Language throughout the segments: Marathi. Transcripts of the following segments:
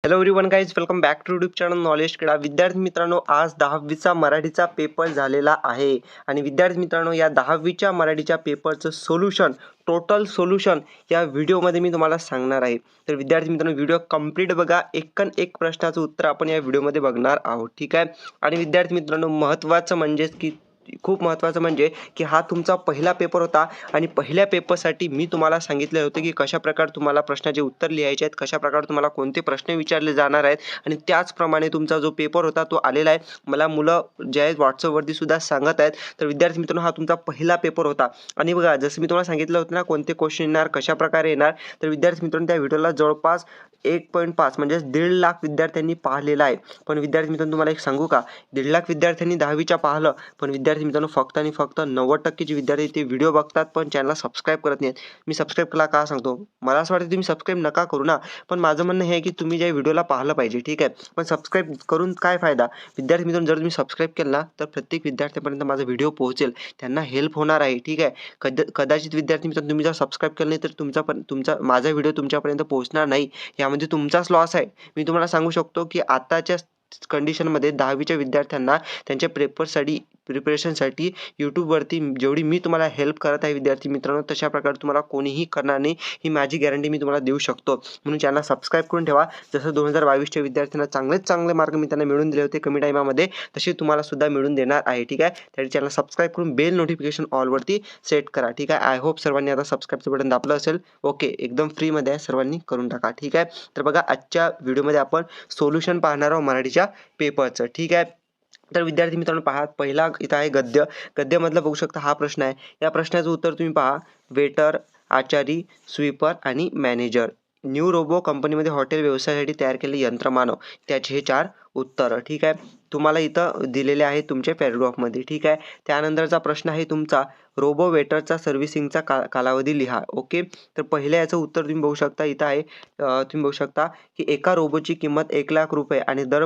Hello everyone guys, welcome back to YouTube channel knowledge क्रीडा. विद्यार्थी मित्रांनो, आज 10वीचा मराठीचा पेपर झालेला आहे आणि विद्यार्थी मित्रांनो, या 10वीच्या मराठीच्या पेपरचं सोल्युशन, टोटल सोल्युशन या व्हिडिओमध्ये मी तुम्हाला सांगणार आहे. तर विद्यार्थी मित्रांनो, व्हिडिओ कंप्लीट बघा. एक प्रश्नाचं उत्तर आपण या व्हिडिओमध्ये बघणार आहोत, ठीक आहे. आणि विद्यार्थी मित्रांनो, खूप महत्त्वाचं म्हणजे की हा तुमचा पहिला पेपर होता आणि पहिल्या पेपरसाठी मी तुम्हाला सांगितले होते की कशाप्रकारे तुम्हाला प्रश्नाचे उत्तर लिहायचे आहेत, कशाप्रकारे तुम्हाला कोणते प्रश्न विचारले जाणार आहेत आणि त्याचप्रमाणे तुमचा जो पेपर होता तो आलेला आहे. मला मुलं जे आहेत व्हॉट्सअपवरती सुद्धा सांगत आहेत. तर विद्यार्थी मित्रांनो, हा तुमचा पहिला पेपर होता आणि बघा, जसं मी तुम्हाला सांगितलं होतं ना कोणते क्वेश्चन येणार, कशाप्रकारे येणार. तर विद्यार्थी मित्रांनो, त्या व्हिडिओला जवळपास 1.5 म्हणजे 1.5 लाख विद्यार्थ्यांनी पाहिलेला आहे. पण विद्यार्थी मित्रांनो, तुम्हाला एक सांगू का, 1.5 लाख विद्यार्थ्यांनी 10वीच्या पाहिलं, पण विद्यार्थी मित्रांनो फक्त आणि फक्त 90% जे विद्यार्थी ते व्हिडिओ बघतात पण चॅनलला सबस्क्राईब करत नाहीत. मी सबस्क्राईब केला का सांगतो, मला असं वाटतं तुम्ही सबस्क्राईब नका करू ना, पण माझं म्हणणं हे आहे की तुम्ही ज्या व्हिडिओला पाहिलं पाहिजे, ठीक आहे. पण सबस्क्राईब करून काय फायदा विद्यार्थी मित्रांनो, जर तुम्ही सबस्क्राईब केलं ना तर प्रत्येक विद्यार्थ्यापर्यंत माझा व्हिडिओ पोहोचेल, त्यांना हेल्प होणार आहे, ठीक आहे. कदाचित विद्यार्थी मित्रांनो, तुम्ही जर सबस्क्राईब केलं नाही तर तुमचा माझा व्हिडिओ तुमच्यापर्यंत पोहोचणार नाही. यामध्ये तुमचाच लॉस आहे. मी तुम्हाला सांगू शकतो की आताच्या कंडिशनमध्ये 10वीच्या विद्यार्थ्यांना त्यांच्या प्रिपरेशनसाठी यूट्यूबवरती जेवढी मी तुम्हाला हेल्प करत आहे विद्यार्थी मित्रांनो, तशा प्रकारे तुम्हाला कोणीही करणार नाही, ही माझी गॅरंटी मी तुम्हाला देऊ शकतो. म्हणून चॅनल सबस्क्राईब करून ठेवा. जसं 2022च्या विद्यार्थ्यांना चांगले मार्क मी त्यांना मिळवून दिले होते कमी टाईमामध्ये, तसे तुम्हाला सुद्धा मिळून देणार आहे, ठीक आहे. त्यासाठी चॅनल सबस्क्राईब करून बेल नोटिफिकेशन ऑलवरती सेट करा, ठीक आहे. आय होप सर्वांनी आता सबस्क्राईबचं बटन दाबलं असेल. ओके, एकदम फ्रीमध्ये आहे, सर्वांनी करून टाका, ठीक आहे. तर बघा, आजच्या व्हिडिओमध्ये आपण सोल्युशन पाहणार आहोत मराठीच्या पेपरचं, ठीक आहे. तर विद्यार्थी मित्रांनो, पहा, पहिला इथं आहे गद्यमधलं बघू शकता हा प्रश्न आहे. या प्रश्नाचं उत्तर तुम्ही पहा, वेटर, आचारी, स्वीपर आणि मॅनेजर. न्यू रोबो कंपनीमध्ये हॉटेल व्यवसायासाठी तयार केलेले यंत्रमानव, त्याचे हे 4 उत्तरं, ठीक आहे. तुम्हाला इथं दिलेले आहे तुमच्या पॅराग्राफमध्ये, ठीक आहे. त्यानंतरचा प्रश्न आहे तुमचा, रोबो वेटरचा सर्व्हिसिंगचा कालावधी लिहा. ओके, तर पहिल्या याचं उत्तर तुम्ही बघू शकता, इथं आहे. तुम्ही बघू शकता की एका रोबोची किंमत 1 लाख रुपये आणि दर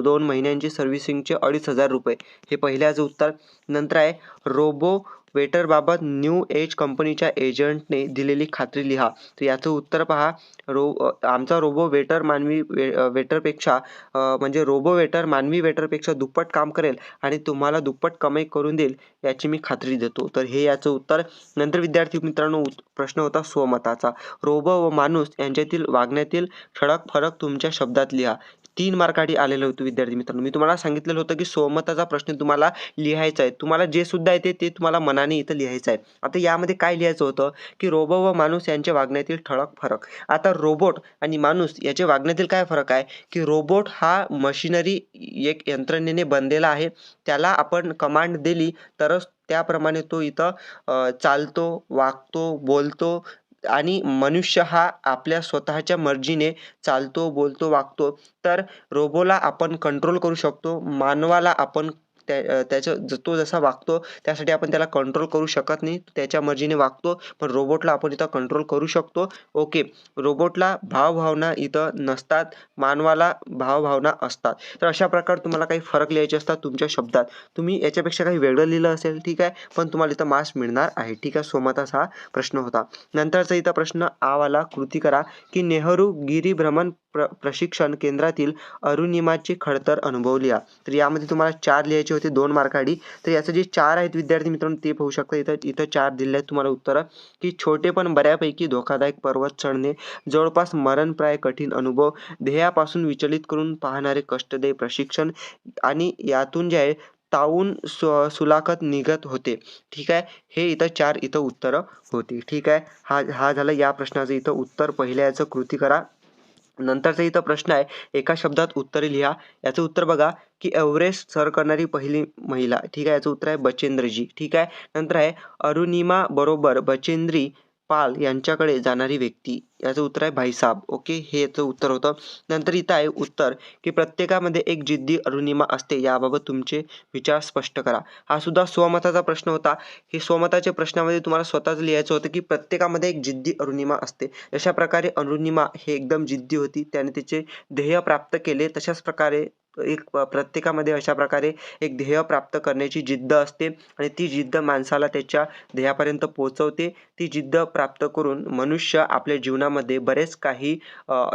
2 महिन्यांची सर्व्हिसिंगचे 2,500 रुपये, हे पहिल्याचं उत्तर. नंतर आहे, रोबो वेटरबाबत न्यू एज कंपनीच्या एजंटने दिलेली खात्री लिहा. तर याचं उत्तर पहा, आमचा रोबो वेटर वेटरपेक्षा म्हणजे रोबो वेटर मानवी वेटरपेक्षा दुप्पट काम करेल आणि तुम्हाला दुप्पट कमाई करून देईल, याची मी खात्री देतो. तर हे याचं उत्तर. नंतर विद्यार्थी मित्रांनो, प्रश्न होता स्वमताचा. रोबो व माणूस यांच्यातील वागण्यातील ठळक फरक तुमच्या शब्दात लिहा. 3 मार्कासाठी आलेलं होतं विद्यार्थी मित्रांनो. मी तुम्हाला सांगितलेलं होतं की स्वमताचा प्रश्न तुम्हाला लिहायचा आहे. तुम्हाला जे सुद्धा येते ते तुम्हाला मनाने इथं लिहायचं आहे. आता यामध्ये काय लिहायचं होतं की रोबो व माणूस यांच्या वागण्यातील ठळक फरक. आता रोबोट आणि माणूस याच्या वागण्यातील काय फरक आहे की रोबोट हा मशिनरी एक यंत्रणेने बनलेला आहे. त्याला आपण कमांड दिली तरच त्याप्रमाणे तो इथं चालतो, वागतो, बोलतो आणि मनुष्य हा आपल्या स्वतःच्या मर्जीने चालतो, बोलतो, वागतो. तर रोबोला आपण कंट्रोल करू शकतो. मानवाला आपण तो जसा वागतो त्यासाठी आपण त्याला कंट्रोल करू शकत नाही. त्याच्या मर्जीने वागतो, पण रोबोटला आपण इथं कंट्रोल करू शकतो. ओके, रोबोटला भावभावना इथं नसतात, मानवाला भावभावना असतात. तर अशा प्रकारे तुम्हाला काही फरक लिहायचे असतात तुमच्या शब्दात. तुम्ही याच्यापेक्षा काही वेगळं लिहिलं असेल, ठीक आहे, पण तुम्हाला इथं मार्क्स मिळणार आहे, ठीक आहे. स्वमताचा हा प्रश्न होता. नंतरचा इथं प्रश्न आवाला कृती करा की नेहरू गिरिभ्रमण प्रशिक्षण केंद्रातील अरुणिमाचे खडतर अनुभव लिहा. तर यामध्ये तुम्हाला 4 लिहायचे होते 2 मार्कासाठी. तर याचे जे 4 आहेत विद्यार्थी मित्रांनो, ते पाहू शकता. इथं 4 दिले आहेत तुम्हाला उत्तरं, की छोटे पण बऱ्यापैकी धोकादायक पर्वत चढणे, जवळपास मरणप्राय कठीण अनुभव, ध्येयापासून विचलित करून पाहणारे कष्टदायी प्रशिक्षण आणि यातून जे आहे तावून सुलाखत निघत होते, ठीक आहे. हे इथं 4 इथं उत्तरं होती, ठीक आहे. हा झालं या प्रश्नाचं इथं उत्तर. पहिल्या याचं कृती करा. नंतरचा इथं प्रश्न आहे, एका शब्दात उत्तरे लिहा. याचं उत्तर बघा की एव्हरेस्ट सर करणारी पहिली महिला, ठीक आहे. याचं उत्तर आहे बचेंद्रजी, ठीक आहे. नंतर आहे, अरुणिमा बरोबर बचेंद्री पाल यांच्याकडे जाणारी व्यक्ती. याचं उत्तर आहे भाईसाब. ओके, हे याचं उत्तर होतं. नंतर इथं आहे उत्तर की प्रत्येकामध्ये एक जिद्दी अरुणिमा असते, याबाबत तुमचे विचार स्पष्ट करा. हा सुद्धा स्वमताचा प्रश्न होता. हे स्वमताच्या प्रश्नामध्ये तुम्हाला स्वतःच लिहायचं होतं की प्रत्येकामध्ये एक जिद्दी अरुणिमा असते. अशा प्रकारे अरुणिमा हे एकदम जिद्दी होती, त्याने तिचे ध्येय प्राप्त केले. तशाच प्रकारे प्रत्येकामध्ये अशा प्रकारे एक ध्येय प्राप्त करण्याची जिद्द असते आणि ती जिद्द माणसाला त्याच्या ध्येयापर्यंत पोहोचवते. ती जिद्द प्राप्त करून मनुष्य आपल्या जीवनामध्ये बरेच काही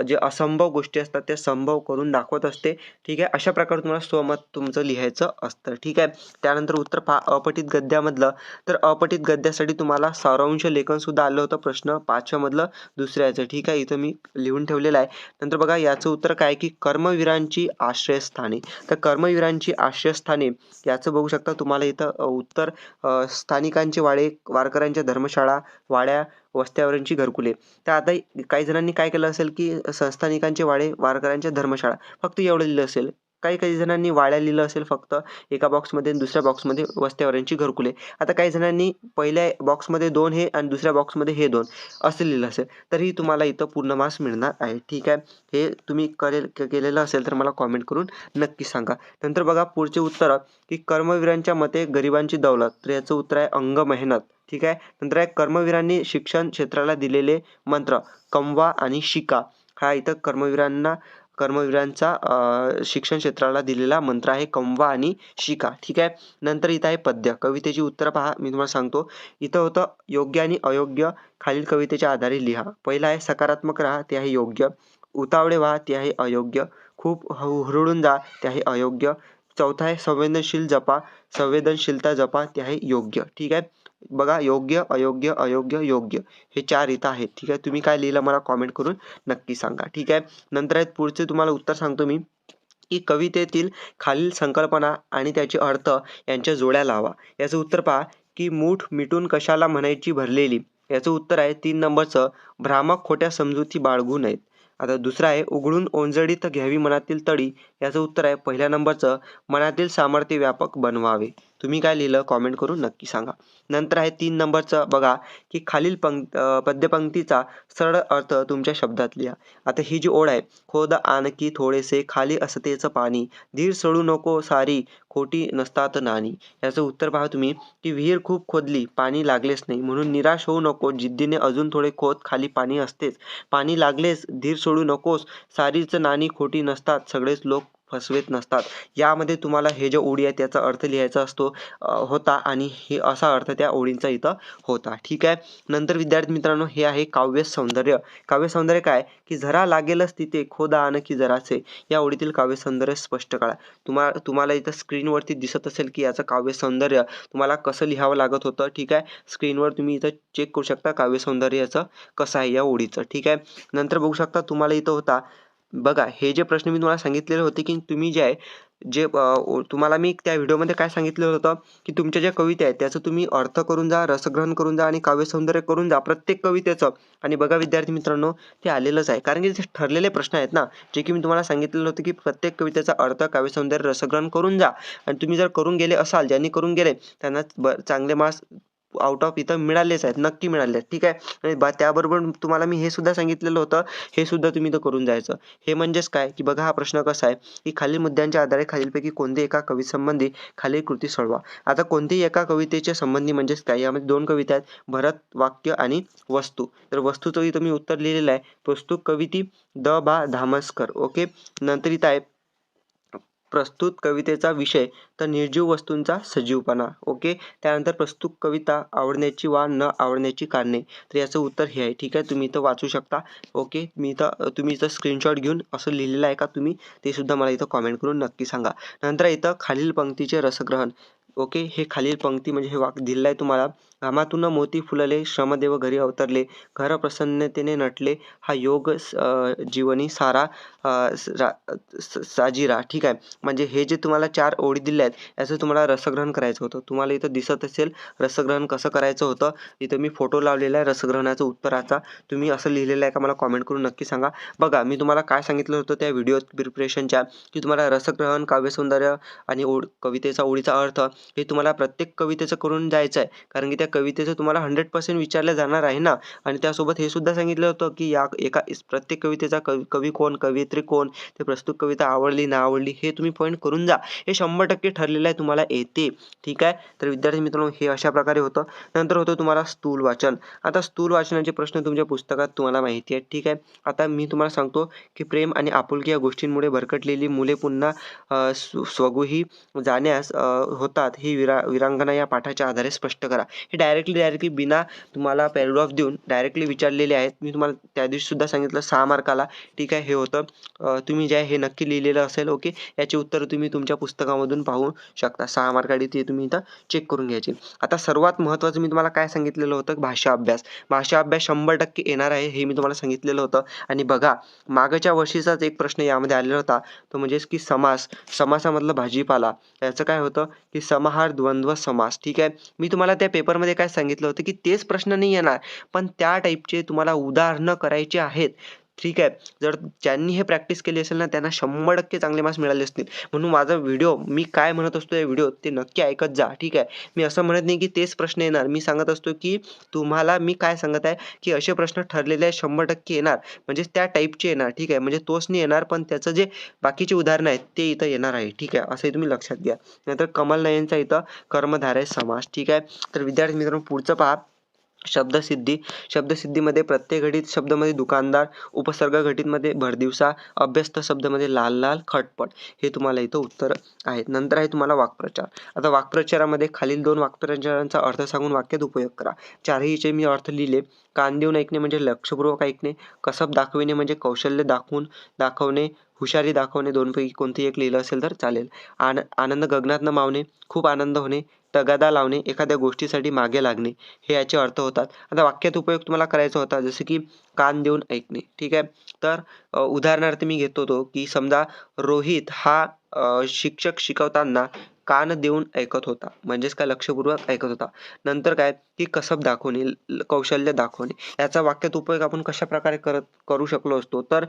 जे असंभव गोष्टी असतात त्या संभव करून दाखवत असते. ठीक आहे, अशा प्रकारे तुम्हाला स्वमत तुमचं लिहायचं असतं. ठीक आहे, त्यानंतर उत्तर पहा अपठित गद्यामधलं. तर अपठित गद्यासाठी तुम्हाला सारांश लेखन सुद्धा आलं होतं प्रश्न 5 मधलं दुसऱ्याचं. ठीक आहे, इथं मी लिहून ठेवलेलं आहे. नंतर बघा याचं उत्तर काय की कर्मवीरांची आश्रयस्थाने. तर कर्मवीरांची आश्रयस्थाने याचं बघू शकता तुम्हाला इथं उत्तर स्थानिकांचे वाडे, वारकऱ्यांच्या धर्मशाळा, वाड्या, वस्त्यावरील घरकुले. तर आता काही जणांनी काय केलं असेल की संस्थानिकांचे वाडे, वारकऱ्यांच्या धर्मशाळा फक्त एवढं लिहिलं असेल. काही जणांनी वाड्या लिहिलं असेल फक्त एका बॉक्समध्ये आणि दुसऱ्या बॉक्समध्ये वस्त्यावरील घरकुले. आता काही जणांनी पहिल्या बॉक्समध्ये 2 हे आणि दुसऱ्या बॉक्समध्ये हे 2 असं लिहिलं असेल तरीही तुम्हाला इथं पूर्ण मार्क्स मिळणार आहे. ठीक आहे, हे तुम्ही केलेलं असेल तर मला कॉमेंट करून नक्की सांगा. नंतर बघा पुढचे उत्तर की कर्मवीरांच्या मते गरिबांची दौलत. तर याचं उत्तर आहे अंग मेहनत. ठीक आहे, नंतर आहे कर्मवीरांनी शिक्षण क्षेत्राला दिलेले मंत्र कमवा आणि शिका. हा इथं कर्मवीरांचा शिक्षण क्षेत्राला दिलेला मंत्र आहे कमवा आणि शिका. ठीक आहे, नंतर इथं आहे पद्य. कवितेची उत्तरं पहा, मी तुम्हाला सांगतो. इथं होतं योग्य आणि अयोग्य खालील कवितेच्या आधारे लिहा. पहिला आहे सकारात्मक राहा, ते आहे योग्य. उतावळे व्हा, ते आहे अयोग्य. खूप हुरळून जा, ते आहे अयोग्य. चौथा आहे संवेदनशीलता जपा, ते आहे योग्य. ठीक आहे, बघा योग्य, अयोग्य, अयोग्य, योग्य हे 4 इथं आहेत. ठीक आहे, तुम्ही काय लिहिलं मला कॉमेंट करून नक्की सांगा. ठीक आहे, नंतर आहेत पुढचे तुम्हाला उत्तर सांगतो मी की कवितेतील खालील संकल्पना आणि त्याचे अर्थ यांच्या जोड्या लावा. याचं उत्तर पहा की मूठ मिटून कशाला म्हणायची भरलेली. याचं उत्तर आहे 3 नंबरचं भ्रामक खोट्या समजुती बाळगू नयेत. आता दुसरं आहे उघडून ओंजळीत घ्यावी मनातील तडी. याचं उत्तर आहे पहिल्या नंबरचं मनातील सामर्थ्य व्यापक बनवावे. तुम्ही काय लिहिलं कॉमेंट करून नक्की सांगा. नंतर आहे 3 नंबरचं बघा की खालील पद्यपंक्तीचा सरळ अर्थ तुमच्या शब्दात लिहा. आता ही जी ओळ आहे खोद आणखी थोडेसे खाली असतेच पाणी, धीर सोडू नको सारी खोटी नसतात नाणी. याचं उत्तर पहा तुम्ही की विहीर खूप खोदली पाणी लागलेच नाही, म्हणून निराश होऊ नको, जिद्दीने अजून थोडे खोद, खाली पाणी असतेच. पाणी लागलेच, धीर सोडू नकोस, सारीच नाणी खोटी नसतात, सगळेच लोक फसवेत नसतात. यामध्ये तुम्हाला हे जे ओळी आहे त्याचा अर्थ लिहायचा असतो होता आणि हे असा अर्थ त्या ओळींचा इथं होता. ठीक आहे, नंतर विद्यार्थी मित्रांनो हे आहे काव्य सौंदर्य. काव्य सौंदर्य काय की झरा लागेलच तिथे खोदा आणखी जरासे. या ओळीतील काव्य सौंदर्य स्पष्ट करा. तुम्हाला इथं स्क्रीनवरती दिसत असेल की याचं काव्य सौंदर्य तुम्हाला कसं लिहावं लागत होतं. ठीक आहे, स्क्रीनवर तुम्ही इथं चेक करू शकता काव्य सौंदर्य याचं कसं आहे या ओळीचं. ठीक आहे, नंतर बघू शकता तुम्हाला इथं होता बघा हे जे प्रश्न मी तुम्हाला सांगितलेले होते की तुम्ही जे आहे तुम्हाला मी त्या व्हिडिओमध्ये काय सांगितलं होतं की तुमच्या ज्या कविता आहेत त्याचं तुम्ही अर्थ करून जा, रसग्रहण करून जा आणि काव्य सौंदर्य करून जा प्रत्येक कवितेचं. आणि बघा विद्यार्थी मित्रांनो ते आलेलंच आहे, कारण की ते ठरलेले प्रश्न आहेत ना, जे की मी तुम्हाला सांगितलेलं होतं की प्रत्येक कवितेचा अर्थ, काव्य सौंदर्य, रसग्रहण करून जा. आणि तुम्ही जर करून गेले असाल, ज्यांनी करून गेले त्यांना चांगले मार्क्स आउट ऑफ इथं मिळालेच आहेत, नक्की मिळाले आहेत. ठीक आहे, आणि त्याबरोबर तुम्हाला मी हे सुद्धा सांगितलेलं होतं, हे सुद्धा तुम्ही इथं करून जायचं. हे म्हणजेच काय की बघा हा प्रश्न कसा आहे की खालील मुद्द्यांच्या आधारे खालीलपैकी कोणते एका कविसंबंधी खालील कृती सोडवा. आता कोणतेही एका कवितेच्या संबंधी म्हणजेच काय, यामध्ये 2 कविता आहेत, भरत वाक्य आणि वस्तू. तर वस्तूचं इथं मी उत्तर लिहिलेलं आहे पुस्तक कविती द. धामस्कर. ओके, नंतर इथं आहे प्रस्तुत कवितेचा विषय तर निर्जीव वस्तूंचा सजीवपणा. ओके, त्यानंतर प्रस्तुत कविता आवडण्याची वा न आवडण्याची कारणे. तर याचं उत्तर हे आहे. ठीक आहे, तुम्ही इथं वाचू शकता. ओके, तुम्ही इथं स्क्रीनशॉट घेऊन असं लिहिलेलं आहे का तुम्ही, ते सुद्धा मला इथं कॉमेंट करून नक्की सांगा. नंतर इथं खालील पंक्तीचे रसग्रहण. ओके, हे खालील पंक्ती म्हणजे हे वाक्य दिलेलं आहे तुम्हाला. घामातून मोती फुलले, श्रमदेव घरी अवतरले, घर प्रसन्नतेने नटले, हा योग जीवनी सारा साजिरा. ठीक आहे, म्हणजे हे जे तुम्हाला 4 ओळी दिल्या आहेत याचं तुम्हाला रसग्रहण करायचं होतं. तुम्हाला इथं दिसत असेल रसग्रहण कसं करायचं होतं. इथं मी फोटो लावलेला आहे रसग्रहणाचा उत्तराचा. तुम्ही असं लिहिलेलं आहे का मला कॉमेंट करून नक्की सांगा. बघा मी तुम्हाला काय सांगितलं होतं त्या व्हिडिओ प्रिपरेशनच्या की तुम्हाला रसग्रहण, काव्यसौंदर्य आणि कवितेचा ओळीचा अर्थ हे तुम्हाला प्रत्येक कवितेचं करून जायचं आहे, कारण की त्या कवितेचं तुम्हाला 100% विचारलं जाणार आहे ना. आणि त्यासोबत हे सुद्धा सांगितलं होतं की या प्रत्येक कवितेचा कवी कोण, कवयित्री कोण, ते प्रस्तुत कविता आवडली ना आवडली हे तुम्ही पॉईंट करून जा. हे 100% ठरलेलं आहे, तुम्हाला येते. ठीक आहे. तर विद्यार्थी मित्रांनो हे अशा प्रकारे होतं. नंतर होतं तुम्हाला स्थूल वाचन. आता स्थूल वाचनाचे प्रश्न तुमच्या पुस्तकात तुम्हाला माहिती आहेत. ठीक आहे. आता मी तुम्हाला सांगतो की प्रेम आणि आपुलकी या गोष्टींमुळे भरकटलेली मुले पुन्हा स्वगृही जाण्यास होतात ही विरांगना या पाठाच्या आधारे स्पष्ट करा. हे डायरेक्टली बिना तुम्हाला पॅराग्राफ देऊन डायरेक्टली विचारलेले आहेत. मी तुम्हाला त्या दिवशी सुद्धा सांगितलं 6 मार्काला. ठीक आहे. हे होतं. तुम्ही जे आहे हे नक्की लिहिलेलं असेल. ओके. याची उत्तरं तुम्ही तुमच्या पुस्तकामधून पाहू शकता. 6 मार्काची ते तुम्ही इथं चेक करून घ्यायचे. आता सर्वात महत्त्वाचं मी तुम्हाला काय सांगितलेलं होतं, भाषा अभ्यास. भाषा अभ्यास 100% येणार आहे हे मी तुम्हाला सांगितलेलं होतं. आणि बघा मागच्या वर्षीचाच एक प्रश्न यामध्ये आलेला होता, तो म्हणजेच की समासामधलं भाजीपाला. याचं काय होतं की समाहार द्वंद्व समास. ठीक आहे. मी तुम्हाला त्या पेपरमध्ये काय सांगितलं होतं की तेच प्रश्न नाही येणार, पण त्या टाईपचे तुम्हाला उदाहरणं करायची आहेत. ठीक आहे. जर ज्यांनी हे प्रॅक्टिस केली असेल ना त्यांना 100% चांगले मार्क्स मिळाले असतील. म्हणून माझा व्हिडिओ मी काय म्हणत असतो या व्हिडिओत ते नक्की ऐकत जा. ठीक आहे. मी असं म्हणत नाही की तेच प्रश्न येणार. मी सांगत असतो की तुम्हाला मी काय सांगत आहे की असे प्रश्न ठरलेले आहे 100% येणार. म्हणजे त्या टाईपचे येणार. ठीक आहे. म्हणजे तोच नाही येणार, पण त्याचं जे बाकीचे उदाहरणं आहेत ते इथं येणार आहे. ठीक आहे. असंही तुम्ही लक्षात घ्या. नंतर कमल नयनचा इथं कर्मधारय समास. ठीक आहे. तर विद्यार्थी मित्रांनो पुढचं पहा. शब्दसिद्धी. शब्दसिद्धीमध्ये प्रत्येक घटित शब्दामध्ये दुकानदार, उपसर्ग घटितमध्ये भरदिवसा, अभ्यस्त शब्दामध्ये लाल लाल, खटपट हे तुम्हाला इथं उत्तर आहेत. नंतर आहे तुम्हाला वाक्प्रचार. आता वाक्प्रचारामध्ये खालील 2 वाक्प्रचारांचा अर्थ सांगून वाक्यात उपयोग करा. चारहीचे मी अर्थ लिहिले. कान देऊन ऐकणे म्हणजे लक्षपूर्वक ऐकणे, कसब दाखविणे म्हणजे कौशल्य दाखवणे, हुशारी दाखवणे. 2 पैकी कोणतेही एक लिहिलं असेल तर चालेल. आनंद गगनात न मावणे, खूप आनंद होणे, तगादा लावणे, एखाद्या गोष्टीसाठी मागे लागणे हे याचे अर्थ होतात. आता वाक्यात उपयोग तुम्हाला करायचा होता जसं की कान देऊन ऐकणे. ठीक आहे. तर उदाहरणार्थ मी घेतो तो की समजा रोहित हा शिक्षक शिकवताना कान देऊन ऐकत होता, म्हणजेच काय लक्षपूर्वक ऐकत होता. नंतर काय की कसब दाखवणे, कौशल्य दाखवणे. याचा वाक्यात उपयोग आपण कशा प्रकारे करू शकलो असतो तर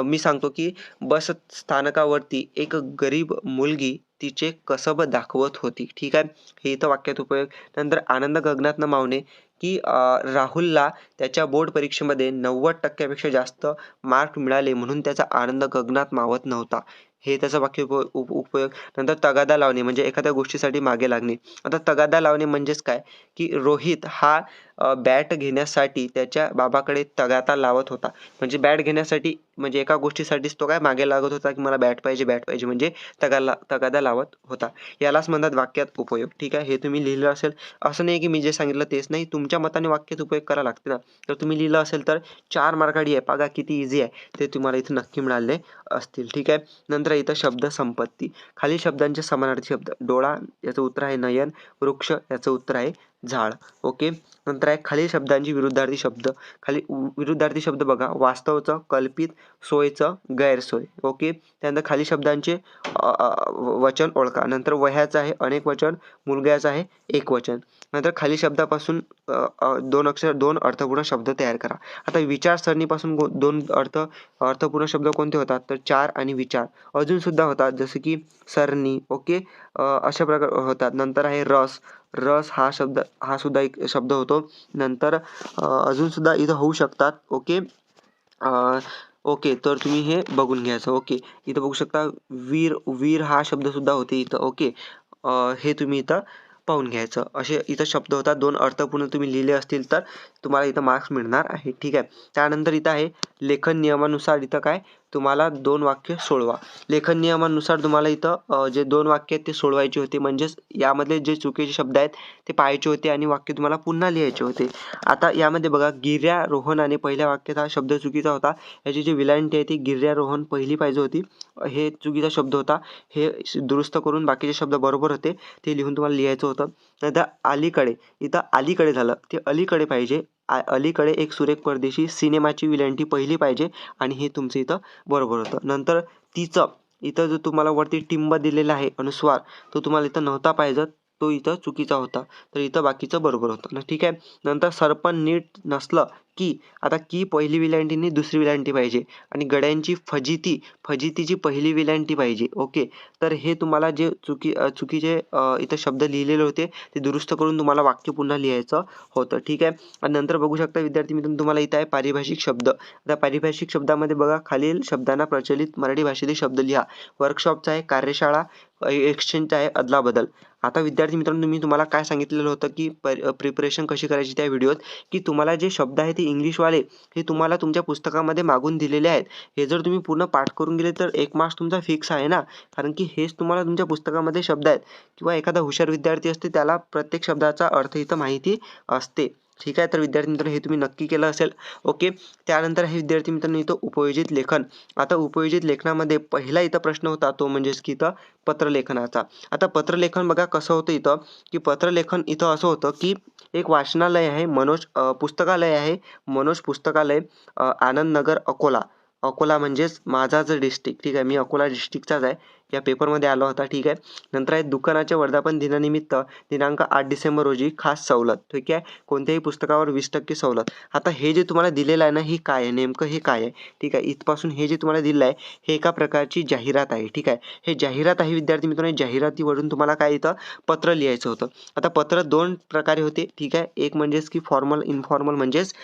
मी सांगतो की बस स्थानकावरती एक गरीब मुलगी तिचे कसब दाखवत होती. ठीक आहे. हे इथं वाक्यात उपयोग. नंतर आनंद गगनात न मावणे की राहुलला त्याच्या बोर्ड परीक्षेमध्ये 90% पेक्षा जास्त मार्क मिळाले म्हणून त्याचा आनंद गगनात मावत नव्हता. हे त्याचं वाक्य उपयोग. नंतर तगादा लावणे म्हणजे एखाद्या गोष्टीसाठी मागे लागणे. आता तगादा लावणे म्हणजेच काय की रोहित हा बॅट घेण्यासाठी त्याच्या बाबाकडे तगादा लावत होता. म्हणजे बॅट घेण्यासाठी म्हणजे एका गोष्टीसाठीच तो काय मागे लागत होता की मला बॅट पाहिजे म्हणजे तगादा लावत होता. यालाच म्हणतात वाक्यात उपयोग. ठीक आहे. हे तुम्ही लिहिलं असेल. असं नाही की मी जे सांगितलं तेच नाही, तुमच्या मताने वाक्यात उपयोग करावं लागते ना. तर तुम्ही लिहिलं असेल तर 4 मार्काडी आहे. बघा किती इझी आहे. ते तुम्हाला इथं नक्की मिळाले असतील. ठीक आहे. नंतर इथं शब्द संपत्ती. खालील शब्दांचे समानार्थी शब्द. डोळा याचं उत्तर आहे नयन, वृक्ष याचं उत्तर आहे झाड. ओके. नंतर आहे खालील शब्दांची विरुद्धार्थी शब्द. खाली विरुद्धार्थी शब्द बघा. वास्तवचं, कल्पित, सोयचं, गैरसोय. ओके. त्यानंतर खाली शब्दांचे वचन ओळखा. नंतर वह्याचं आहे अनेक वचन, मुलग्याचं आहे एकवचन. नंतर खाली शब्दापासून 2 अर्थपूर्ण शब्द तयार करा. आता विचारसरणीपासून 2 अर्थपूर्ण शब्द कोणते होतात तर 4 आणि विचार. अजून सुद्धा होतात जसे की सरणी. ओके. अशा प्रकारे होतात. नंतर आहे रस हा सुद्धा एक शब्द होतो. नंतर अजून सुद्धा इथं होऊ शकतात. ओके. ओके. तर तुम्ही हे बघून घ्यायचं. ओके. इथं बघू शकता वीर हा शब्द सुद्धा होते इथं. ओके. हे तुम्ही इथं पाहून घ्यायचं. असे इथं शब्द होतात. 2 अर्थपूर्ण तुम्ही लिहिले असतील तर तुम्हाला इथं मार्क्स मिळणार आहे. ठीक आहे. त्यानंतर इथं आहे लेखन नियमानुसार इथं काय तुम्हाला 2 वाक्य सोडवा. लेखन नियमानुसार तुम्हाला इथं जे 2 वाक्य आहेत ते सोडवायचे होते. म्हणजेच यामधले जे चुकीचे शब्द आहेत ते पाहायचे होते आणि वाक्य तुम्हाला पुन्हा लिहायचे होते. आता यामध्ये बघा गिर्यारोहणाने पहिल्या वाक्यात हा शब्द चुकीचा होता. याची जी विलांटी आहे ती गिर्यारोहण पहिली पाहिजे होती. हे चुकीचा शब्द होता. हे दुरुस्त करून बाकीचे शब्द बरोबर होते ते लिहून तुम्हाला लिहायचं होतं. नंतर अलीकडे इथं अलीकडे झालं ते अलीकडे पाहिजे. अलीकडे एक सुरेख परदेशी सिनेमाची विलांटी पहिली पाहिजे आणि हे तुमचं इथं बरोबर होतं. नंतर तिचं इथं जो तुम्हाला वरती टिंब दिलेला आहे अनुस्वार तो तुम्हाला इथं नव्हता पाहिजे, तो इथं चुकीचा होता. तर इथं बाकीचं बरोबर होतं ना. ठीक आहे. नंतर सरपण नीट नसलं की, आता की पहिली वेलांटी नाही दुसरी वेलांटी पाहिजे आणि गड्यांची फजितीची पहिली वेलांटी पाहिजे. ओके. तर हे तुम्हाला जे चुकीचे इथं शब्द लिहिलेले होते ते दुरुस्त करून तुम्हाला वाक्य पुन्हा लिहायचं होतं. ठीक आहे. आणि नंतर बघू शकता विद्यार्थी मित्रांनो तुम्हाला इथं आहे पारिभाषिक शब्द. आता पारिभाषिक शब्दामध्ये बघा खालील शब्दांना प्रचलित मराठी भाषेतील शब्द लिहा. वर्कशॉपचा आहे, कार्यशाळा, एक्सचेंजचा आहे, अदलाबदल. आता विद्यार्थी मित्रांनो मी तुम्हाला काय सांगितलेलं होतं की प्रिपरेशन कशी करायची त्या व्हिडिओत, की तुम्हाला जे शब्द आहेत ते इंग्लिशवाले हे तुम्हाला तुमच्या पुस्तकामध्ये मागून दिलेले आहेत. हे जर तुम्ही पूर्ण पाठ करून गेले तर 1 मार्क्स तुमचा फिक्स आहे ना, कारण की हेच तुम्हाला तुमच्या पुस्तकामध्ये शब्द आहेत किंवा एखादा हुशार विद्यार्थी असते त्याला प्रत्येक शब्दाचा अर्थ इथं माहिती असते. ठीक आहे. तर विद्यार्थी मित्रांनो हे तुम्ही नक्की केलं असेल. ओके. त्यानंतर हे विद्यार्थी मित्रांनो इथं उपयोजित लेखन. आता उपयोजित लेखनामध्ये पहिला इथं प्रश्न होता तो म्हणजेच की इथं पत्रलेखनाचा. आता पत्रलेखन बघा कसं होतं इथं, की पत्रलेखन इथं असं होतं की एक वाचनालय आहे पुस्तकालय आहे, मनोज पुस्तकालय, आनंदनगर, अकोला. अकोला म्हणजेच माझाच डिस्ट्रिक्ट. ठीक आहे. मी अकोला डिस्ट्रिक्टचाच आहे. या पेपरमध्ये आला होता. ठीक आहे. नंतर आहे दुकानाच्या वर्धापन दिनानिमित्त दिनांक 8 डिसेंबर रोजी खास सवलत. ठीक आहे. कोणत्याही पुस्तकावर 20% सवलत. आता हे जे तुम्हाला दिलेलं आहे ना, हे काय आहे नेमकं, हे काय आहे? ठीक आहे. इथपासून हे जे तुम्हाला दिलेलं आहे हे एका प्रकारची जाहिरात आहे. ठीक आहे. हे जाहिरात आहे विद्यार्थी मित्रांनो. जाहिरातीवरून तुम्हाला काय इथं पत्र लिहायचं होतं. आता पत्र 2 प्रकारे होते. ठीक आहे. एक म्हणजेच की फॉर्मल, इन्फॉर्मल म्हणजेच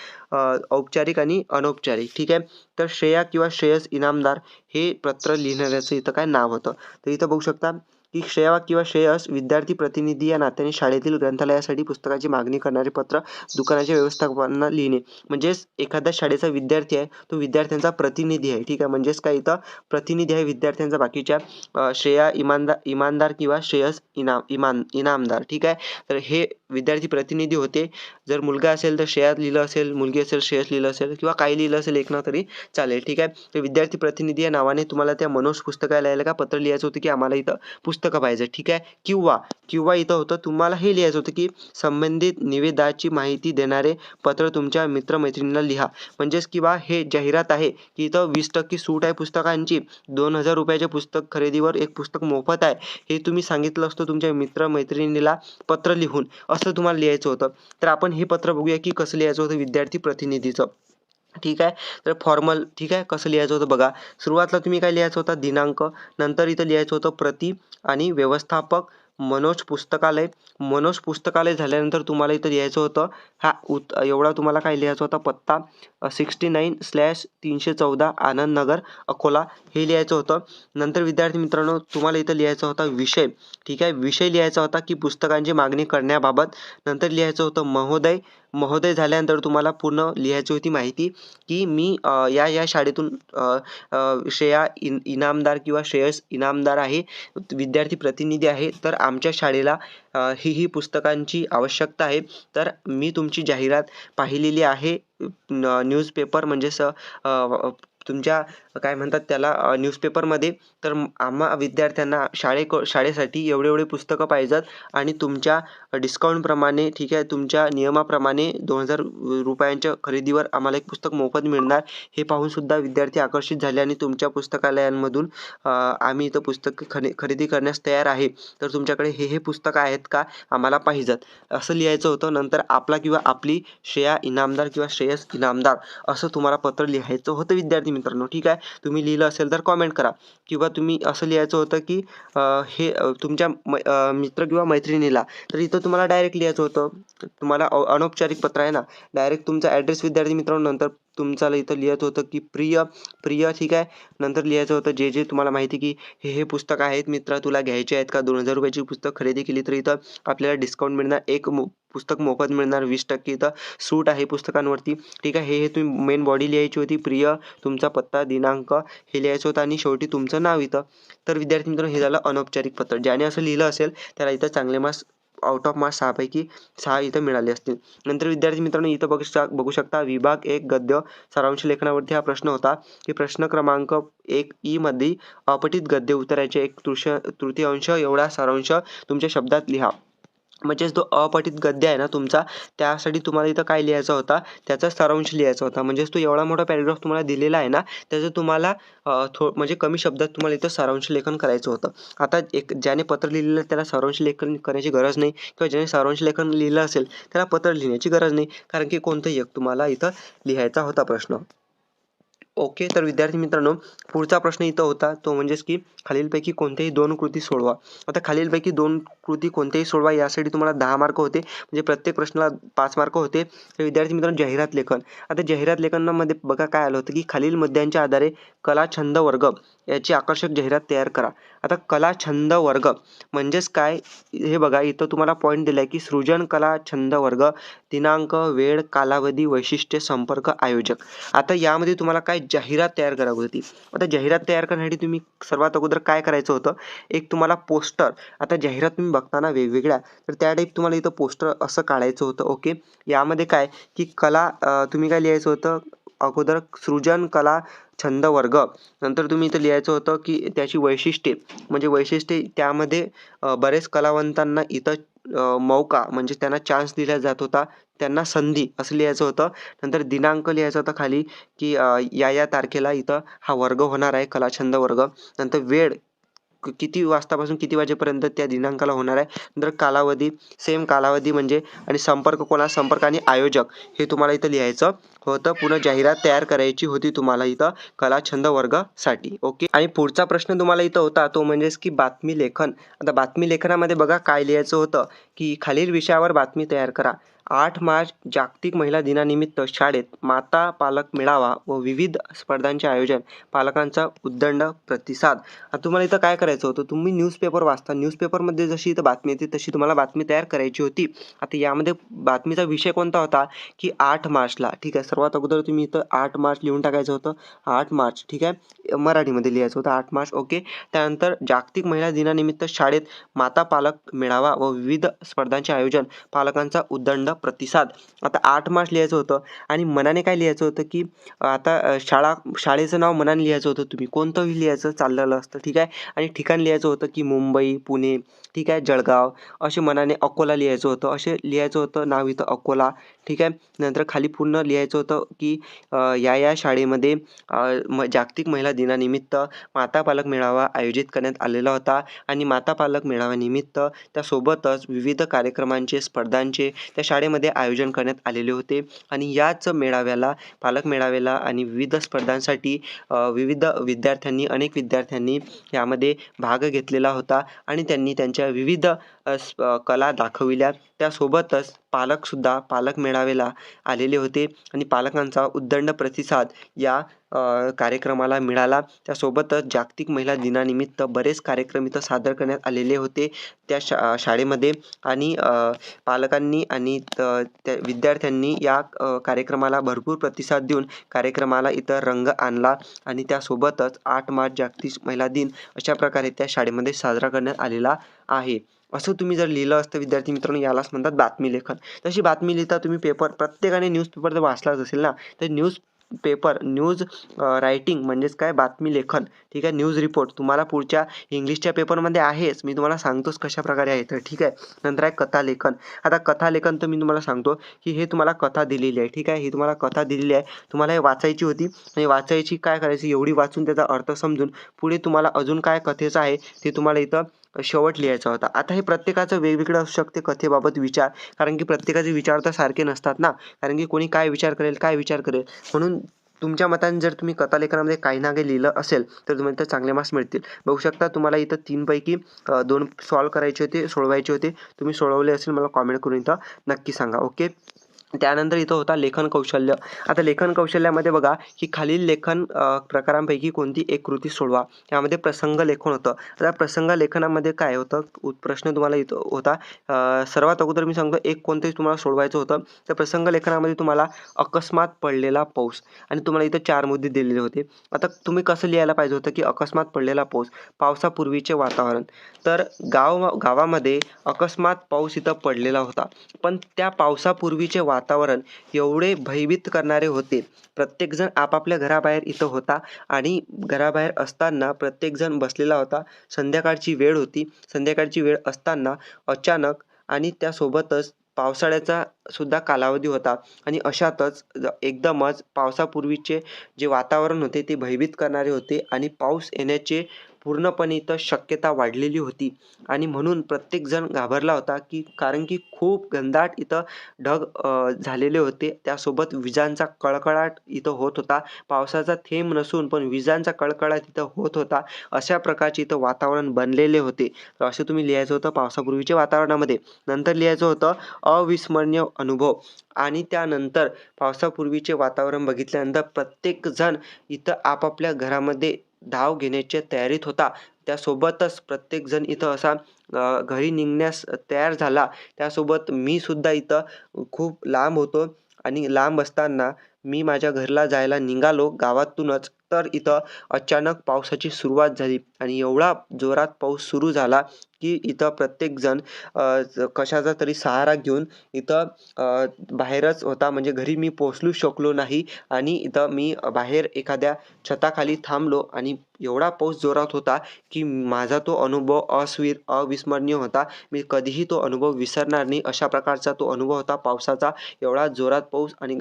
औपचारिक आणि अनौपचारिक. ठीक आहे. तर श्रेया किंवा श्रेयस इनामदार हे पत्र लिहिणाऱ्याचं इथं काय नाव होतं. तर इथं बघू शकता की श्रेया किंवा श्रेयस विद्यार्थी प्रतिनिधी या नात्याने शाळेतील ग्रंथालयासाठी पुस्तकाची मागणी करणारे पत्र दुकानाच्या व्यवस्थापकांना लिहिणे. म्हणजेच एखाद्या शाळेचा विद्यार्थी आहे तो विद्यार्थ्यांचा प्रतिनिधी आहे. ठीक आहे. म्हणजेच काय इथं प्रतिनिधी आहे विद्यार्थ्यांचा बाकीच्या श्रेया इमानदार किंवा श्रेयस इनामदार. ठीक आहे. तर हे विद्यार्थी प्रतिनिधी होते. जर मुलगा असेल तर श्रेया लिहिलं असेल, मुलगी असेल श्रेयस लिहिलं असेल किंवा काही लिहिलं असेल एक ना तरी चालेल. ठीक आहे. तर विद्यार्थी प्रतिनिधी या नावाने तुम्हाला त्या मनोज पुस्तकालयाला का पत्र लिहायचं होतं की आम्हाला इथं पुस्तकं पाहिजे. ठीक आहे. किंवा इथं होतं तुम्हाला हे लिहायचं होतं की संबंधित निविदाची माहिती देणारे पत्र तुमच्या मित्रमैत्रिणीला लिहा. म्हणजेच किंवा हे जाहिरात आहे की इथं 20% सूट आहे पुस्तकांची, 2000 रुपयाचे पुस्तक खरेदीवर एक पुस्तक मोफत आहे. हे तुम्ही सांगितलं असतं तुमच्या मित्रमैत्रिणीला पत्र लिहून, असं तुम्हाला लिहायचं होतं. तर आपण हे पत्र बघूया की कसं लिहायचं होतं विद्यार्थी प्रतिनिधीचं. ठीक आहे. तर फॉर्मल. ठीक आहे. कसं लिहायचं होतं बघा. सुरुवातीला तुम्ही काय लिहायचं होतं दिनांक, नंतर इथं लिहायचं होतं प्रति आणि व्यवस्थापक मनोज पुस्तकालय झाल्यानंतर तुम्हाला इथं लिहायचं होतं एवढा तुम्हाला काय लिहायचं होता पत्ता 69/314 आनंदनगर अकोला हे लिहायचं होतं. नंतर विद्यार्थी मित्रांनो तुम्हाला इथं लिहायचा होता विषय. ठीक आहे. विषय लिहायचा होता की पुस्तकांची मागणी करण्याबाबत. नंतर लिहायचं होतं महोदय झाल्यानंतर तुम्हाला पूर्ण लिहायची होती माहिती की मी या शाळेतून श्रेया इनामदार किंवा श्रेयस इनामदार आहे, विद्यार्थी प्रतिनिधी आहे. तर आमच्या शाळेला ही पुस्तकांची आवश्यकता आहे. तर मी तुमची जाहिरात पाहिलेली आहे न्यूजपेपर म्हणजेच तुमच्या काय म्हणतात त्याला न्यूजपेपरमध्ये. तर आम्हा विद्यार्थ्यांना शाळेसाठी एवढे पुस्तकं पाहिजेत आणि तुमच्या डिस्काउंटप्रमाणे. ठीक आहे. तुमच्या नियमाप्रमाणे 2000 रुपयांच्या खरेदीवर आम्हाला एक पुस्तक मोफत मिळणार. हे पाहून सुद्धा विद्यार्थी आकर्षित झाले आणि तुमच्या पुस्तकालयांमधून आम्ही इथं पुस्तकं खरेदी करण्यास तयार आहे. तर तुमच्याकडे हे पुस्तकं आहेत का, आम्हाला पाहिजेत, असं लिहायचं होतं. नंतर आपला किंवा आपली श्रेया इनामदार किंवा श्रेयस इनामदार असं तुम्हाला पत्र लिहायचं होतं विद्यार्थी मित्रांनो. ठीक आहे. तुम्ही लिहिलं असेल तर कॉमेंट करा. किंवा तुम्ही असं लिहायचं होतं की हे तुमच्या मित्र किंवा मैत्रिणीला. तर इथं तुम्हाला डायरेक्ट लिहायचं होतं. तुम्हाला अनौपचारिक पत्र आहे ना, डायरेक्ट तुमचा ॲड्रेस विद्यार्थी मित्रांनो. नंतर तुमचा इथं लिहायचं होतं की प्रिय. ठीक आहे. नंतर लिहायचं होतं जे तुम्हाला माहिती की हे पुस्तक आहेत मित्रा, तुला घ्यायचे आहेत का, 2000 रुपयाची पुस्तक खरेदी केली तर इथं आपल्याला डिस्काउंट मिळणार, एक पुस्तक मोफत मिळणार, 20% इथं सूट आहे पुस्तकांवरती. ठीक आहे. हे तुम्ही मेन बॉडी लिहायची होती, प्रिय, तुमचा पत्ता, दिनांक हे लिहायचं होतं आणि शेवटी तुमचं नाव इथं. तर विद्यार्थी मित्रांनो हे झालं अनौपचारिक पत्र. ज्याने असं लिहिलं असेल त्याला इथं चांगले मार्क्स, आउट ऑफ मार्क्स 6पैकी 6 इथं मिळाले असतील. नंतर विद्यार्थी मित्रांनो इथं बघू शकता विभाग 1 गद्य सारांश लेखनावरती हा प्रश्न होता की प्रश्न क्रमांक 1 मध्ये अपठित गद्य उत्तराचे 1/3 एवढा सारांश तुमच्या शब्दात लिहा. म्हणजेच जो अपठित गद्य आहे ना तुमचा, त्यासाठी तुम्हाला इथं काय लिहायचा होता, त्याचा सारांश लिहायचा होता. म्हणजेच तो एवढा मोठा पॅराग्राफ तुम्हाला दिलेला आहे ना, त्याचं तुम्हाला म्हणजे कमी शब्दात तुम्हाला इथं सारांश लेखन करायचं होतं. आता ज्याने पत्र लिहिलेलं आहे त्याला सारांश लेखन करण्याची गरज नाही, किंवा ज्याने सारांश लेखन लिहिलं असेल त्याला पत्र लिहिण्याची गरज नाही, कारण की कोणतंही एक तुम्हाला इथं लिहायचा होता प्रश्न. ओके, तर विद्यार्थी मित्रांनो, पुढचा प्रश्न इथं होता तो म्हणजेच की खालीलपैकी कोणत्याही 2 कृती सोडवा. आता खालीलपैकी 2 कृती कोणत्याही सोडवा यासाठी तुम्हाला 10 मार्क होते, म्हणजे प्रत्येक प्रश्नाला 5 मार्क होते. तर विद्यार्थी मित्रांनो, जाहिरात लेखन. आता जाहिरात लेखनामध्ये बघा काय आलं होतं, की खालील मुद्द्यांच्या आधारे कला छंद वर्ग याची आकर्षक जाहिरात तयार करा. आता कला छंद वर्ग म्हणजेच काय, हे बघा इथं तुम्हाला पॉईंट दिलाय की सृजन कला छंद वर्ग, दिनांक, वेळ, कालावधी, वैशिष्ट्ये, संपर्क, आयोजक. आता यामध्ये तुम्हाला काय जाहिरात तयार करावी होती. आता जाहिरात तयार करण्यासाठी तुम्ही सर्वात अगोदर काय करायचं होतं, एक तुम्हाला पोस्टर. आता जाहिरात तुम्ही बघताना वेगवेगळ्या, तर त्या टाईप तुम्हाला इथं पोस्टर असं काढायचं होतं. ओके, यामध्ये काय की कला तुम्ही काय लिहायचं होतं, अगोदर सृजन कला छंद वर्ग, नंतर तुम्ही इथं लिहायचं होतं की त्याची वैशिष्ट्ये, म्हणजे वैशिष्ट्ये त्यामध्ये बरेच कलावंतांना इथं मौका म्हणजे त्यांना चान्स दिला जात होता, त्यांना संधी असं लिहायचं होतं. नंतर दिनांक लिहायचा होता खाली की या तारखेला इथं हा वर्ग होणार आहे, कलाछंद वर्ग. नंतर वेळ किती वाजतापासून किती वाजेपर्यंत त्या दिनांकाला होणार आहे. नंतर कालावधी, सेम कालावधी म्हणजे, आणि संपर्क संपर्क आणि आयोजक हे तुम्हाला इथं लिहायचं होतं. पुन्हा जाहिरात तयार करायची होती तुम्हाला इथं कलाछंद वर्गासाठी. ओके, आणि पुढचा प्रश्न तुम्हाला इथं होता तो म्हणजेच की बातमी लेखन. आता बातमी लेखनामध्ये बघा काय लिहायचं होतं, की खालील विषयावर बातमी तयार करा. 8 मार्च जागतिक महिला दिनानिमित्त शाळेत माता पालक मेळावा व विविध स्पर्धांचे आयोजन, पालकांचा उद्दंड प्रतिसाद. आता तुम्हाला इथं काय करायचं होतं, तुम्ही न्यूजपेपर वाचता, न्यूजपेपरमध्ये जशी इथं बातमी येते तशी तुम्हाला बातमी तयार करायची होती. आता यामध्ये बातमीचा विषय कोणता होता, की 8 मार्चला. ठीक आहे, सर्वात अगोदर तुम्ही इथं 8 मार्च लिहून टाकायचं होतं. 8 मार्च, ठीक आहे, मराठीमध्ये लिहायचं होतं 8 मार्च. ओके, त्यानंतर जागतिक महिला दिनानिमित्त शाळेत माता पालक मेळावा व विविध स्पर्धांचे आयोजन, पालकांचा उद्दंड प्रतिसाद. आता 8 मार्च लिहायचं होतं, आणि मनाने काय लिहायचं होतं, की आता शाळेचं नाव मनाने लिहायचं होतं, तुम्ही कोणतंही लिहायचं चाललेलं असतं. ठीक आहे, आणि ठिकाण लिहायचं होतं की मुंबई, पुणे, ठीक आहे, जळगाव, असे मनाने अकोला लिहायचं होतं, असे लिहायचं होतं नाव इथं अकोला. ठीक आहे, नंतर खाली पूर्ण लिहायचं होतं की या शाळेमध्ये जागतिक महिला दिनानिमित्त माता पालक मेळावा आयोजित करण्यात आलेला होता, आणि माता पालक मेळाव्यानिमित्त त्यासोबतच विविध कार्यक्रमांचे, स्पर्धांचे त्या शाळेमध्ये आयोजन करण्यात आलेले होते. आणि याच मेळाव्याला, पालक मेळाव्याला आणि विविध स्पर्धांसाठी विविध विद्यार्थ्यांनी, अनेक विद्यार्थ्यांनी यामध्ये भाग घेतलेला होता, आणि त्यांनी त्यांच्या विविध कला दाखविल्या. त्यासोबतच पालकसुद्धा पालक मेळाव्याला आलेले होते, आणि पालकांचा उद्दंड प्रतिसाद या कार्यक्रमाला मिळाला. त्यासोबतच जागतिक महिला दिनानिमित्त बरेच कार्यक्रम इथं सादर करण्यात आलेले होते त्या शाळेमध्ये, आणि पालकांनी आणि त्या विद्यार्थ्यांनी या कार्यक्रमाला भरपूर प्रतिसाद देऊन कार्यक्रमाला इथं रंग आणला. आणि त्यासोबतच 8 मार्च जागतिक महिला दिन अशा प्रकारे त्या शाळेमध्ये साजरा करण्यात आलेला आहे. असं तुम्ही जर लिहिलं असतं विद्यार्थी मित्रांनो, यालाच म्हणतात बातमी लेखन. तशी बातमी लिहिता तुम्ही पेपर, प्रत्येकाने न्यूजपेपर जर वाचलाच असेल ना, तर न्यूज रायटिंग म्हणजेच काय, बातमी लेखन. ठीक आहे, न्यूज रिपोर्ट तुम्हाला पुढच्या इंग्लिशच्या पेपरमध्ये आहेच, मी तुम्हाला सांगतोच कशा प्रकारे आहे तर. ठीक आहे, नंतर आहे कथा लेखन. आता कथा लेखन तर मी तुम्हाला सांगतो की हे तुम्हाला कथा दिलेली आहे. ठीक आहे, ही तुम्हाला कथा दिलेली आहे, तुम्हाला हे वाचायची होती, आणि वाचायची काय करायची, एवढी वाचून त्याचा अर्थ समजून पुढे तुम्हाला अजून काय कथेचं आहे ते तुम्हाला इथं शेवट लिहायचा होता. आता हे प्रत्येकाचं वेगवेगळं असू शकते कथेबाबत विचार, कारण की प्रत्येकाचे विचार तर सारखे नसतात ना, कारण की कोणी काय विचार करेल. म्हणून तुमच्या मताने जर तुम्ही कथालेखनामध्ये काही ना काही लिहिलं असेल तर तुम्हाला इथं चांगले मार्क्स मिळतील. बघू शकता, तुम्हाला इथं 3 पैकी 2 सॉल्व करायचे होते, सोडवायचे होते. तुम्ही सोडवले असेल मला कॉमेंट करून इथं नक्की सांगा. ओके, त्यानंतर इथं होता लेखन कौशल्य. आता लेखन कौशल्यामध्ये बघा की खालील लेखन प्रकारांपैकी कोणती एक कृती सोडवा. यामध्ये प्रसंग लेखन होतं. आता प्रसंग लेखनामध्ये काय होतं, प्रश्न तुम्हाला इथं होता, सर्वात अगोदर मी सांगतो एक कोणतंही तुम्हाला सोडवायचं होतं. तर प्रसंग लेखनामध्ये तुम्हाला अकस्मात पडलेला पाऊस, आणि तुम्हाला इथं 4 मुद्दे दिलेले होते. आता तुम्ही कसं लिहायला पाहिजे होतं, की अकस्मात पडलेला पाऊस, पावसापूर्वीचे वातावरण. तर गावामध्ये अकस्मात पाऊस इथं पडलेला होता, पण त्या पावसापूर्वीचे वातावरण एवढे भयभीत करणारे होते. प्रत्येकजण आपापल्या घराबाहेर इथं होता, आणि घराबाहेर असताना प्रत्येकजण बसलेला होता. संध्याकाळची वेळ होती. संध्याकाळची वेळ असताना अचानक आणि त्यासोबतच पावसाळ्याचा सुद्धा कालावधी होता आणि अशातच एकदमच पावसापूर्वीचे जे वातावरण होते ते भयभीत करणारे होते आणि पाऊस येण्याचे पूर्णपणे इथं शक्यता वाढलेली होती आणि म्हणून प्रत्येकजण घाबरला होता, की कारण की खूप घनदाट इथं ढग झालेले होते. त्यासोबत विजांचा कळकळाट इथं होत होता. पावसाचा थेंब नसून पण विजांचा कळकळाट इथं होत होता. अशा प्रकारचे इथं वातावरण बनलेले होते. तर असं तुम्ही लिहायचं होतं पावसापूर्वीच्या वातावरणामध्ये. नंतर लिहायचं होतं अविस्मरणीय अनुभव आणि त्यानंतर पावसापूर्वीचे वातावरण बघितल्यानंतर प्रत्येकजण इथं आपापल्या घरामध्ये धाव घेण्याच्या तयारीत होता. त्यासोबतच प्रत्येकजण इथं असा घरी निघण्यास तयार झाला. त्यासोबत मी सुद्धा इथं खूप लांब होतो आणि लांब असताना मी माझ्या घरला जायला निघालो गावातूनच, तर इथं अचानक पावसाची सुरुवात झाली आणि एवढा जोरात पाऊस सुरू झाला, की इथं प्रत्येकजण कशाचा तरी सहारा घेऊन इथं बाहेरच होता. म्हणजे घरी मी पोहोचू शकलो नाही आणि इथं मी बाहेर एखाद्या छताखाली थांबलो आणि एवढा पाऊस जोरात होता, की माझा तो अनुभव अविस्मरणीय होता. मी कधीही तो अनुभव विसरणार नाही. अशा प्रकारचा तो अनुभव होता पावसाचा. एवढा जोरात पाऊस आणि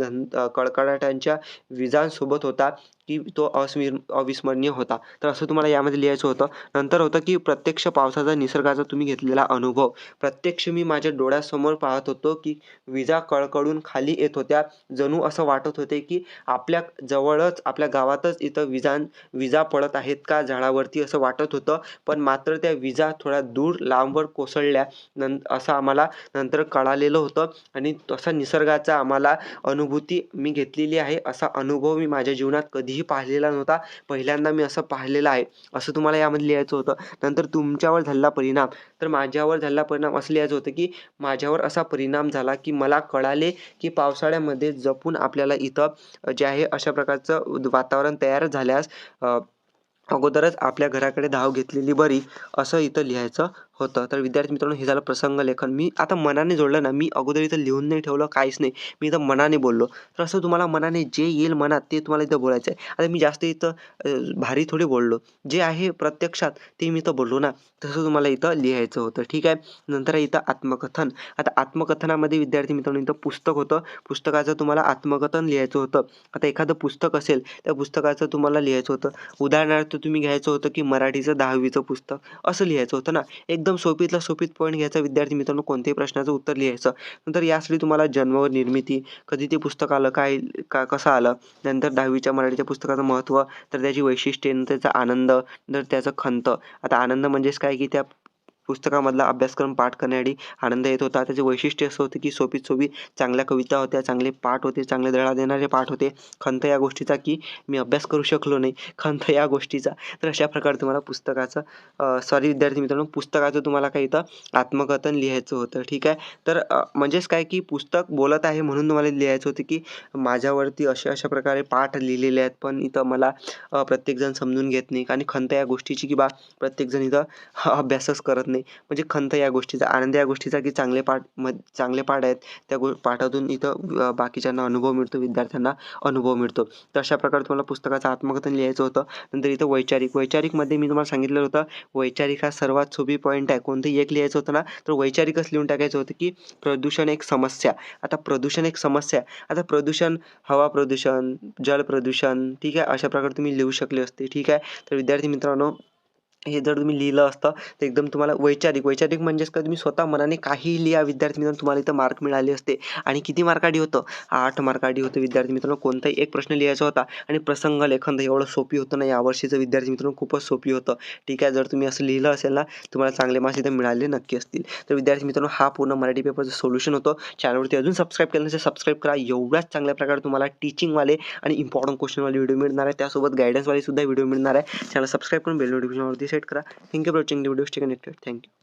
कडकडाटांच्या विजांसोबत होता, की तो अविस्मरणीय होता. तर असं तुम्हाला यामध्ये लिहायचं होतं. नंतर होतं, की प्रत्यक्ष पावसाचा निसर्गाचा तुम्ही घेतलेला अनुभव. प्रत्यक्ष मी माझ्या डोळ्यासमोर पाहत होतो, की विजा कळकळून खाली येत होत्या. जणू असं वाटत होते, की आपल्या जवळच आपल्या गावातच इथं विजा पडत आहेत का झाडावरती असं वाटत होतं. पण मात्र त्या विजा थोड्या दूर लांबवर कोसळल्या असं आम्हाला नंतर कळालेलं होतं आणि तसा निसर्गाचा आम्हाला अनुभूती मी घेतलेली आहे. असा अनुभव मी माझ्या जीवनात कधीही पाहिलेला नव्हता. पहिल्यांदा मी असं पाहिलेलं आहे. असं तुम्हाला यामध्ये लिहायचं होतं. नंतर तुमच्यावर झालेला परिणाम. तर माझ्यावर झालेला परिणाम असं लिहायचं होतं, की माझ्यावर असा परिणाम झाला, की मला कळाले, की पावसाळ्यामध्ये जपून आपल्याला इथं जे आहे अशा प्रकारचं वातावरण तयार झाल्यास अगोदरच आपल्या घराकडे धाव घेतलेली बरी, असं इथं लिहायचं होतं. तर विद्यार्थी मित्रांनो, हे झालं प्रसंग लेखन. मी आता मनाने जोडलं ना, मी अगोदर इथं लिहून नाही ठेवलं, काहीच नाही. मी इथं मनाने बोललो. तर असं तुम्हाला मनाने जे येईल मनात ते तुम्हाला इथं बोलायचं आहे. आता मी जास्त इथं भारी थोडी बोललो. जे आहे प्रत्यक्षात ते मी इथं बोललो ना, तसं तुम्हाला इथं लिहायचं होतं. ठीक आहे. नंतर आहे इथं आत्मकथन. आता आत्मकथनामध्ये विद्यार्थी मित्रांनो इथं पुस्तक होतं. पुस्तकाचं तुम्हाला आत्मकथन लिहायचं होतं. आता एखादं पुस्तक असेल, त्या पुस्तकाचं तुम्हाला लिहायचं होतं. उदाहरणार्थ तुम्ही घ्यायचं होतं, की मराठीचं 10वीचं पुस्तक असं लिहायचं होतं ना. एकदम सोपीतला सोपीत पॉईंट घ्यायचा विद्यार्थी मित्रांनो, कोणत्याही प्रश्नाचं उत्तर लिहायचं. नंतर यासाठी तुम्हाला जन्म व निर्मिती, कधी ते पुस्तक आलं, काय कसं आलं, नंतर 10वीच्या मराठीच्या पुस्तकाचं महत्त्व, तर त्याची वैशिष्ट्ये, नंतर त्याचा आनंद, नंतर त्याचं खंत. आता आनंद म्हणजेच काय, की त्या पुस्तकामधला अभ्यासक्रम पाठ करण्यासाठी आनंद येत होता. त्याचे वैशिष्ट्य असं होतं, की सोपीत सोपी चांगल्या कविता होत्या, चांगले पाठ होते, चांगले धडा देणारे पाठ होते. खंत या गोष्टीचा, की मी अभ्यास करू शकलो नाही. खंत या गोष्टीचा. तर अशा प्रकारे तुम्हाला पुस्तकाचं सॉरी विद्यार्थी मित्रांनो, पुस्तकाचं तुम्हाला काही इथं आत्मकथन लिहायचं होतं. ठीक आहे. तर म्हणजेच काय, की पुस्तक बोलत आहे म्हणून तुम्हाला लिहायचं होतं, की माझ्यावरती अशा प्रकारे पाठ लिहिलेले आहेत, पण इथं मला प्रत्येकजण समजून घेत नाही आणि खंत या गोष्टीची, की प्रत्येकजण इथं अभ्यासच करत नाही. म्हणजे खंत या गोष्टीचा, आनंद या गोष्टीचा, की चांगले पाठ आहेत. त्या पाठातून इथं बाकीच्यांना अनुभव मिळतो, विद्यार्थ्यांना अनुभव मिळतो. तर अशा प्रकारे तुम्हाला पुस्तकाचं आत्मकथन लिहायचं होतं. नंतर इथं वैचारिकमध्ये मी तुम्हाला सांगितलं होतं, वैचारिक हा सर्वात सोपी पॉईंट आहे. कोणतंही एक लिहायचं होतं ना, तर वैचारिकच लिहून टाकायचं होतं, की प्रदूषण एक समस्या. आता प्रदूषण एक समस्या. आता प्रदूषण, हवा प्रदूषण, जल प्रदूषण, ठीक आहे. अशा प्रकारे तुम्ही लिहू शकले असते. ठीक आहे. तर विद्यार्थी मित्रांनो, हे जर तुम्ही लिहिलं असतं तर एकदम तुम्हाला वैचारिक म्हणजेच का तुम्ही स्वतः मनाने काहीही लिहा विद्यार्थी मित्रांनो, तुम्हाला इथं मार्क मिळाले असते. आणि किती मार्काडी होतं? 8 मार्काडी होतं विद्यार्थी मित्रांनो. कोणताही एक प्रश्न लिहायचा होता आणि प्रसंग लेखन तर एवढं सोपी होतं ना, यावर्षीचं विद्यार्थी मित्रांनो खूपच सोपी होतं. ठीक आहे. जर तुम्ही असं लिहिलं असेल ना, तुम्हाला चांगले मार्क्स इथं मिळाले नक्की असतील. तर विद्यार्थी मित्रांनो, हा पूर्ण मराठी पेपरचं सोल्युशन होतं. चॅनलवरती अजून सबस्क्राईब केलं नसेल सबस्क्राईब करा. एवढ्याच चांगल्या प्रकारे तुम्हाला टीचिंगवाले आणि इम्पॉर्टंट क्वेश्चनवाले व्हिडिओ मिळणार आहे. त्यासोबत गायडन्सवाले सुद्धा व्हिडिओ मिळणार आहे. चॅनल सबस्क्राईब करून बेल नोटिफिकेशनवरती सेट करा. Thank you for watching the video. Stay connected. Thank you.